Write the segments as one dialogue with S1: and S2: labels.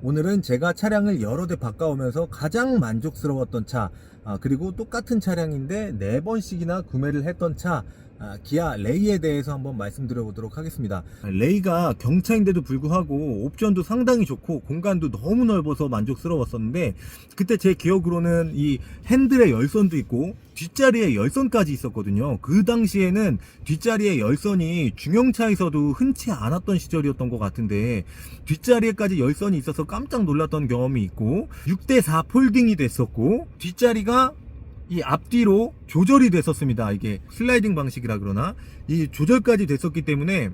S1: 오늘은 제가 차량을 여러 대 바꿔오면서 가장 만족스러웠던 차, 그리고 똑같은 차량인데 4번씩이나 구매를 했던 차, 기아 레이에 대해서 한번 말씀드려 보도록 하겠습니다. 레이가 경차인데도 불구하고 옵션도 상당히 좋고 공간도 너무 넓어서 만족스러웠었는데, 그때 제 기억으로는 이 핸들에 열선도 있고 뒷자리에 열선까지 있었거든요. 그 당시에는 뒷자리에 열선이 중형차에서도 흔치 않았던 시절이었던 것 같은데, 뒷자리에까지 열선이 있어서 깜짝 놀랐던 경험이 있고, 6대4 폴딩이 됐었고, 뒷자리가 이 앞뒤로 조절이 됐었습니다. 이게 슬라이딩 방식이라 그러나 이 조절까지 됐었기 때문에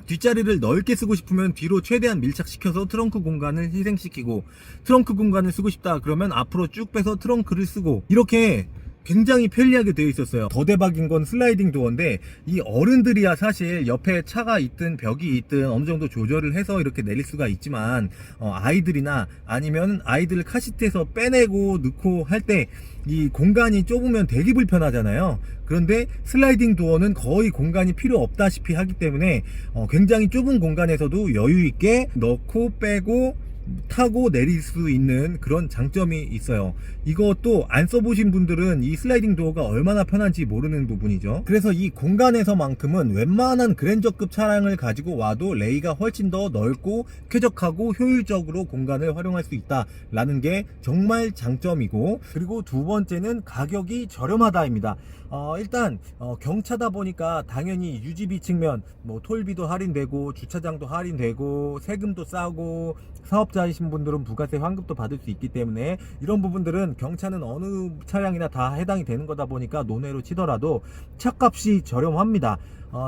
S1: 뒷자리를 넓게 쓰고 싶으면 뒤로 최대한 밀착시켜서 트렁크 공간을 희생시키고, 트렁크 공간을 쓰고 싶다 그러면 앞으로 쭉 빼서 트렁크를 쓰고, 이렇게 굉장히 편리하게 되어 있었어요. 더 대박인 건 슬라이딩 도어인데, 이 어른들이야 사실 옆에 차가 있든 벽이 있든 어느 정도 조절을 해서 이렇게 내릴 수가 있지만, 아이들이나 아니면 아이들을 카시트에서 빼내고 넣고 할 때 이 공간이 좁으면 되게 불편하잖아요. 그런데 슬라이딩 도어는 거의 공간이 필요 없다시피 하기 때문에 굉장히 좁은 공간에서도 여유 있게 넣고 빼고 타고 내릴 수 있는 그런 장점이 있어요. 이것도 안 써보신 분들은 이 슬라이딩 도어가 얼마나 편한지 모르는 부분이죠. 그래서 이 공간에서만큼은 웬만한 그랜저급 차량을 가지고 와도 레이가 훨씬 더 넓고 쾌적하고 효율적으로 공간을 활용할 수 있다라는 게 정말 장점이고, 그리고 두 번째는 가격이 저렴하다입니다. 일단 경차다 보니까 당연히 유지비 측면, 뭐 톨비도 할인되고 주차장도 할인되고 세금도 싸고 사업자이신 분들은 부가세 환급도 받을 수 있기 때문에, 이런 부분들은 경차는 어느 차량이나 다 해당이 되는 거다 보니까 논외로 치더라도 차값이 저렴합니다.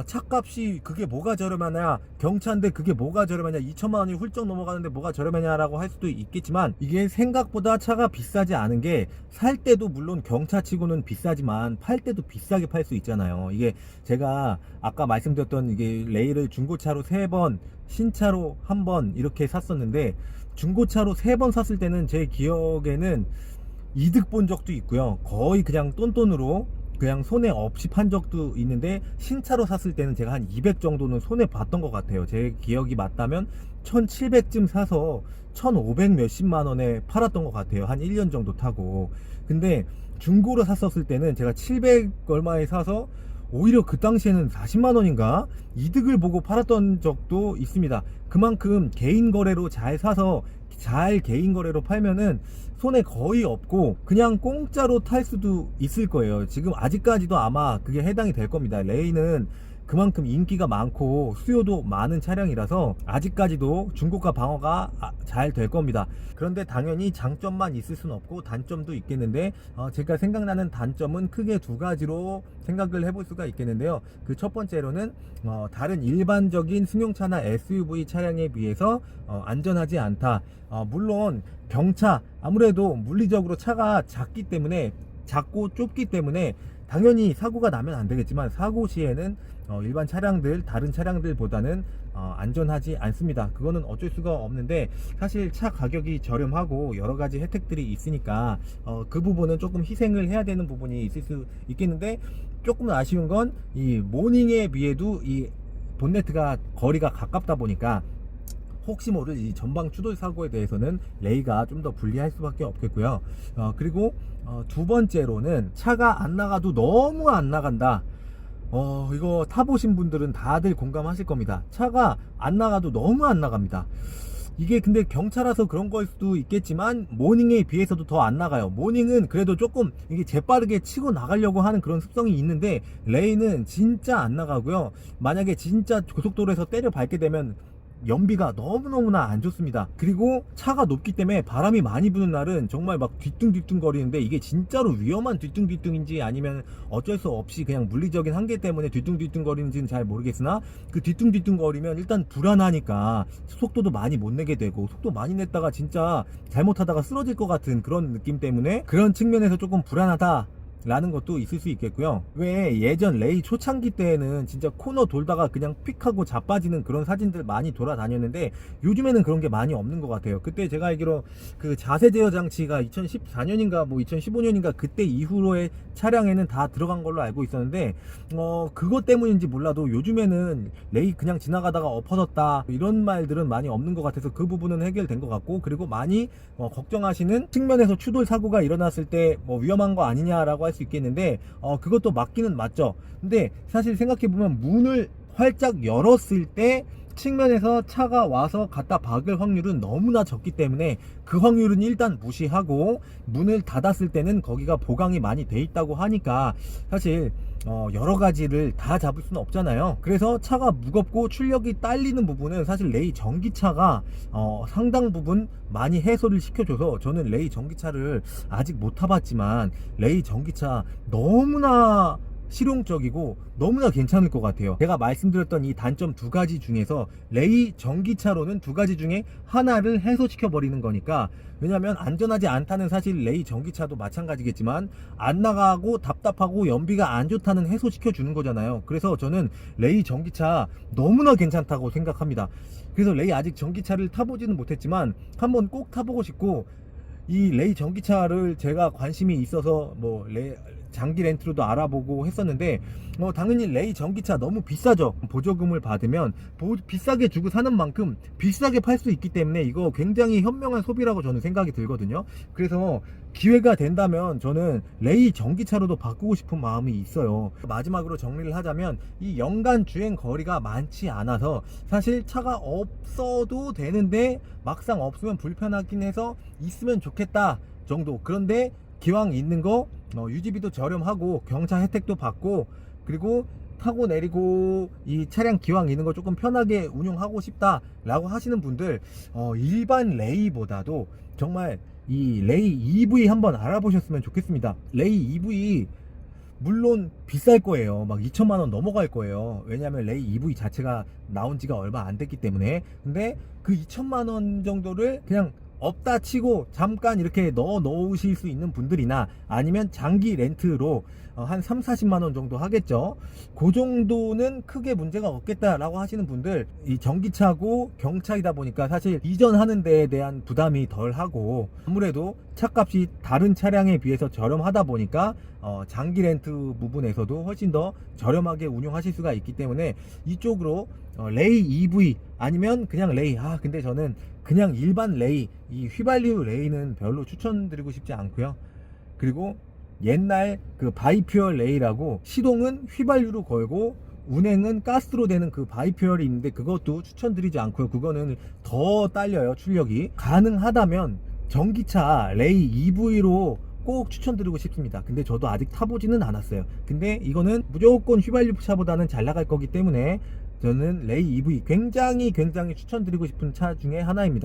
S1: 차값이 그게 뭐가 저렴하냐, 경차인데 그게 뭐가 저렴하냐, 2천만 원이 훌쩍 넘어가는데 뭐가 저렴하냐라고 할 수도 있겠지만, 이게 생각보다 차가 비싸지 않은 게, 살 때도 물론 경차치고는 비싸지만 팔 때도 비싸게 팔 수 있잖아요. 이게 제가 아까 말씀드렸던 이게 레이를 중고차로 3번, 신차로 1번 이렇게 샀었는데, 중고차로 3번 샀을 때는 제 기억에는 이득 본 적도 있고요, 거의 그냥 똔똔으로 그냥 손해 없이 판 적도 있는데, 신차로 샀을 때는 제가 한 200 정도는 손해 봤던 것 같아요. 제 기억이 맞다면 1700쯤 사서 1500 몇십만 원에 팔았던 것 같아요. 한 1년 정도 타고. 근데 중고로 샀었을 때는 제가 700 얼마에 사서 오히려 그 당시에는 40만 원인가 이득을 보고 팔았던 적도 있습니다. 그만큼 개인 거래로 잘 사서 잘 개인 거래로 팔면은 손해 거의 없고 그냥 공짜로 탈 수도 있을 거예요. 지금 아직까지도 아마 그게 해당이 될 겁니다. 레이는 그만큼 인기가 많고 수요도 많은 차량이라서 아직까지도 중고가 방어가 잘 될 겁니다. 그런데 당연히 장점만 있을 수는 없고 단점도 있겠는데, 제가 생각나는 단점은 크게 2가지로 생각을 해볼 수가 있겠는데요. 그 첫 번째로는 다른 일반적인 승용차나 SUV 차량에 비해서 안전하지 않다. 물론 경차 아무래도 물리적으로 차가 작고 좁기 때문에 당연히 사고가 나면 안 되겠지만, 사고 시에는 일반 차량들, 다른 차량들보다는 안전하지 않습니다. 그거는 어쩔 수가 없는데, 사실 차 가격이 저렴하고 여러 가지 혜택들이 있으니까 그 부분은 조금 희생을 해야 되는 부분이 있을 수 있겠는데, 조금 아쉬운 건 이 모닝에 비해도 이 본네트가 거리가 가깝다 보니까 혹시 모를 이 전방 추돌 사고에 대해서는 레이가 좀 더 불리할 수밖에 없겠고요. 그리고 두 번째로는 차가 안 나가도 너무 안 나간다. 이거 타보신 분들은 다들 공감하실 겁니다. 차가 안 나가도 너무 안 나갑니다. 이게 근데 경차라서 그런 걸 수도 있겠지만, 모닝에 비해서도 더 안 나가요. 모닝은 그래도 조금 이게 재빠르게 치고 나가려고 하는 그런 습성이 있는데, 레이는 진짜 안 나가고요. 만약에 진짜 고속도로에서 때려 밟게 되면 연비가 너무너무나 안 좋습니다. 그리고 차가 높기 때문에 바람이 많이 부는 날은 정말 막 뒤뚱뒤뚱 거리는데, 이게 진짜로 위험한 뒤뚱뒤뚱인지 아니면 어쩔 수 없이 그냥 물리적인 한계 때문에 뒤뚱뒤뚱 거리는지는 잘 모르겠으나, 그 뒤뚱뒤뚱 거리면 일단 불안하니까 속도도 많이 못 내게 되고, 속도 많이 냈다가 진짜 잘못하다가 쓰러질 것 같은 그런 느낌 때문에 그런 측면에서 조금 불안하다 라는 것도 있을 수 있겠고요. 왜 예전 레이 초창기 때에는 진짜 코너 돌다가 그냥 픽하고 자빠지는 그런 사진들 많이 돌아다녔는데 요즘에는 그런 게 많이 없는 것 같아요. 그때 제가 알기로 그 자세 제어 장치가 2014년인가 뭐 2015년인가 그때 이후로의 차량에는 다 들어간 걸로 알고 있었는데 그것 때문인지 몰라도 요즘에는 레이 그냥 지나가다가 엎어졌다 이런 말들은 많이 없는 것 같아서 그 부분은 해결된 것 같고, 그리고 많이 걱정하시는 측면에서 추돌 사고가 일어났을 때 뭐 위험한 거 아니냐라고 할 수 있겠는데 그것도 맞기는 맞죠. 근데 사실 생각해보면 문을 활짝 열었을 때 측면에서 차가 와서 갖다 박을 확률은 너무나 적기 때문에 그 확률은 일단 무시하고, 문을 닫았을 때는 거기가 보강이 많이 돼 있다고 하니까 사실 여러 가지를 다 잡을 수는 없잖아요. 그래서 차가 무겁고 출력이 딸리는 부분은 사실 레이 전기차가 상당 부분 많이 해소를 시켜줘서, 저는 레이 전기차를 아직 못 타봤지만 레이 전기차 너무나 실용적이고 너무나 괜찮을 것 같아요. 제가 말씀드렸던 이 단점 두 가지 중에서 레이 전기차로는 두 가지 중에 하나를 해소시켜 버리는 거니까. 왜냐면 안전하지 않다는 사실 레이 전기차도 마찬가지겠지만 안 나가고 답답하고 연비가 안 좋다는 해소시켜 주는 거잖아요. 그래서 저는 레이 전기차 너무나 괜찮다고 생각합니다. 그래서 레이 아직 전기차를 타보지는 못했지만 한번 꼭 타보고 싶고, 이 레이 전기차를 제가 관심이 있어서 뭐 장기 렌트로도 알아보고 했었는데 당연히 레이 전기차 너무 비싸죠. 보조금을 받으면 비싸게 주고 사는 만큼 비싸게 팔 수 있기 때문에 이거 굉장히 현명한 소비라고 저는 생각이 들거든요. 그래서 기회가 된다면 저는 레이 전기차로도 바꾸고 싶은 마음이 있어요. 마지막으로 정리를 하자면 이 연간 주행 거리가 많지 않아서 사실 차가 없어도 되는데 막상 없으면 불편하긴 해서 있으면 좋겠다 정도. 그런데 기왕 있는 거 유지비도 저렴하고 경차 혜택도 받고, 그리고 타고 내리고 이 차량 기왕 있는 거 조금 편하게 운용하고 싶다 라고 하시는 분들 일반 레이보다도 정말 이 레이 EV 한번 알아보셨으면 좋겠습니다. 레이 EV 물론 비쌀 거예요. 막 2천만원 넘어갈 거예요. 왜냐하면 레이 EV 자체가 나온 지가 얼마 안 됐기 때문에. 근데 그 2천만원 정도를 그냥 없다 치고 잠깐 이렇게 넣어 놓으실 수 있는 분들이나 아니면 장기 렌트로 한 3, 40만원 정도 하겠죠. 그 정도는 크게 문제가 없겠다라고 하시는 분들, 이 전기차고 경차이다 보니까 사실 이전하는 데에 대한 부담이 덜 하고, 아무래도 차값이 다른 차량에 비해서 저렴하다 보니까 장기 렌트 부분에서도 훨씬 더 저렴하게 운용하실 수가 있기 때문에 이쪽으로 레이 EV 아니면 그냥 레이, 근데 저는 그냥 일반 레이, 이 휘발유 레이는 별로 추천드리고 싶지 않고요. 그리고 옛날 그 바이퓨얼 레이라고 시동은 휘발유로 걸고 운행은 가스로 되는 그 바이퓨얼이 있는데 그것도 추천드리지 않고요. 그거는 더 딸려요, 출력이. 가능하다면 전기차 레이 EV로 꼭 추천드리고 싶습니다. 근데 저도 아직 타보지는 않았어요. 근데 이거는 무조건 휘발유 차보다는 잘 나갈 거기 때문에 저는 레이 EV 굉장히 추천드리고 싶은 차 중에 하나입니다.